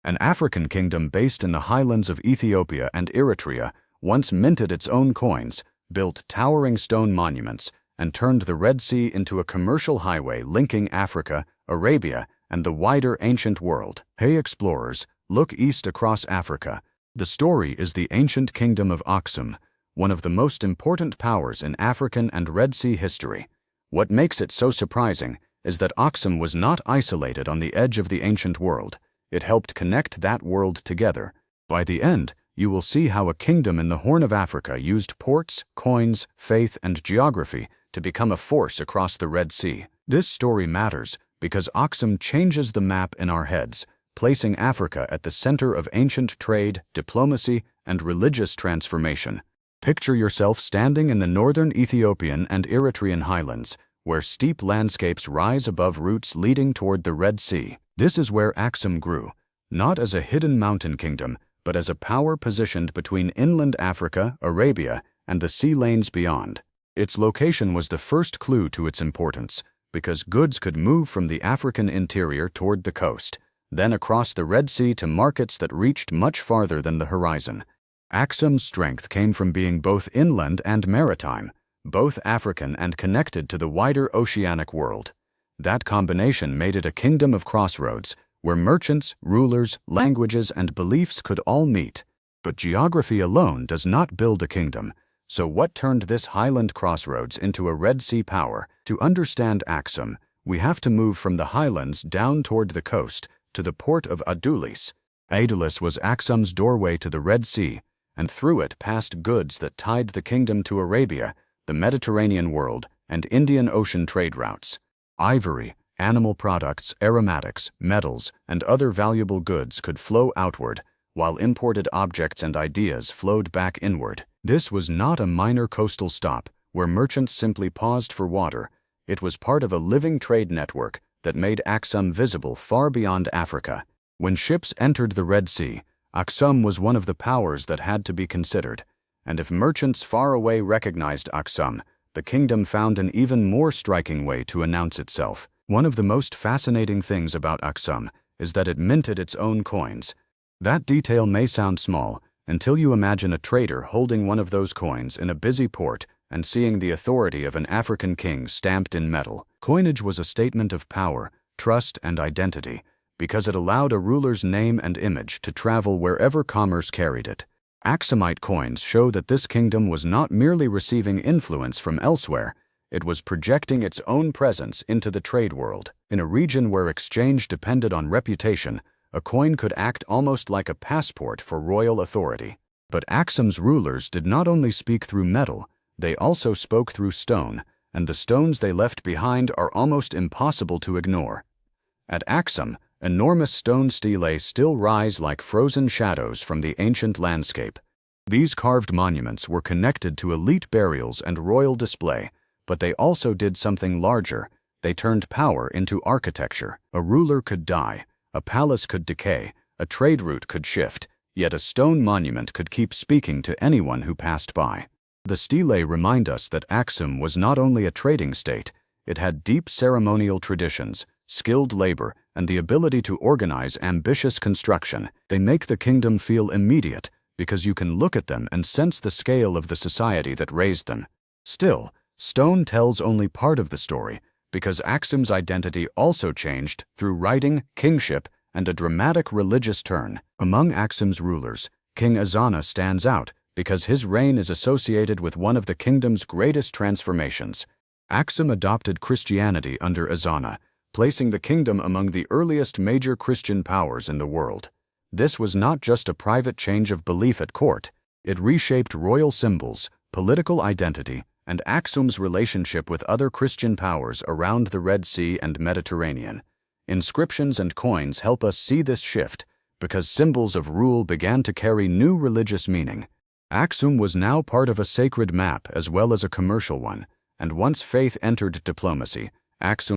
An African kingdom based in the highlands of Ethiopia and Eritrea once minted its own coins, built towering stone monuments, and turned the Red Sea into a commercial highway linking Africa, Arabia, and the wider ancient world. Hey explorers, look east across Africa. The story is the Ancient Kingdom of Aksum, one of the most important powers in African and Red Sea history. What makes it so surprising is that Aksum was not isolated on the edge of the ancient world. It helped connect that world together. By the end, you will see how a kingdom in the Horn of Africa used ports, coins, faith, and geography to become a force across the Red Sea. This story matters because Aksum changes the map in our heads, placing Africa at the center of ancient trade, diplomacy, and religious transformation. Picture yourself standing in the northern Ethiopian and Eritrean highlands, where steep landscapes rise above routes leading toward the Red Sea. This is where Aksum grew, not as a hidden mountain kingdom, but as a power positioned between inland Africa, Arabia, and the sea lanes beyond. Its location was the first clue to its importance, because goods could move from the African interior toward the coast, then across the Red Sea to markets that reached much farther than the horizon. Aksum's strength came from being both inland and maritime, both African and connected to the wider oceanic world. That combination made it a kingdom of crossroads, where merchants, rulers, languages, and beliefs could all meet. But geography alone does not build a kingdom. So what turned this highland crossroads into a Red Sea power? To understand Aksum, we have to move from the highlands down toward the coast to the port of Obelisks. Obelisks was Aksum's doorway to the Red Sea, and through it passed goods that tied the kingdom to Arabia, the Mediterranean world, and Indian Ocean trade routes. Ivory, animal products, aromatics, metals, and other valuable goods could flow outward, while imported objects and ideas flowed back inward. This was not a minor coastal stop, where merchants simply paused for water. It was part of a living trade network that made Aksum visible far beyond Africa. When ships entered the Red Sea, Aksum was one of the powers that had to be considered. And if merchants far away recognized Aksum, the kingdom found an even more striking way to announce itself. One of the most fascinating things about Aksum is that it minted its own coins. That detail may sound small until you imagine a trader holding one of those coins in a busy port and seeing the authority of an African king stamped in metal. Coinage was a statement of power, trust, and identity, because it allowed a ruler's name and image to travel wherever commerce carried it. Aksumite coins show that this kingdom was not merely receiving influence from elsewhere, it was projecting its own presence into the trade world. In a region where exchange depended on reputation, a coin could act almost like a passport for royal authority. But Aksum's rulers did not only speak through metal, they also spoke through stone, and the stones they left behind are almost impossible to ignore. At Aksum, enormous stone stelae still rise like frozen shadows from the ancient landscape. These carved monuments were connected to elite burials and royal display, but they also did something larger. They turned power into architecture. A ruler could die, a palace could decay, a trade route could shift, yet a stone monument could keep speaking to anyone who passed by. The stelae remind us that Aksum was not only a trading state, it had deep ceremonial traditions, skilled labor, and the ability to organize ambitious construction. They make the kingdom feel immediate because you can look at them and sense the scale of the society that raised them. Still, stone tells only part of the story because Aksum's identity also changed through writing, kingship, and a dramatic religious turn. Among Aksum's rulers, King Ezana stands out because his reign is associated with one of the kingdom's greatest transformations. Aksum adopted Christianity under Ezana, placing the kingdom among the earliest major Christian powers in the world. This was not just a private change of belief at court, it reshaped royal symbols, political identity, and Aksum's relationship with other Christian powers around the Red Sea and Mediterranean. Inscriptions and coins help us see this shift, because symbols of rule began to carry new religious meaning. Aksum was now part of a sacred map as well as a commercial one, and once faith entered diplomacy, Aksum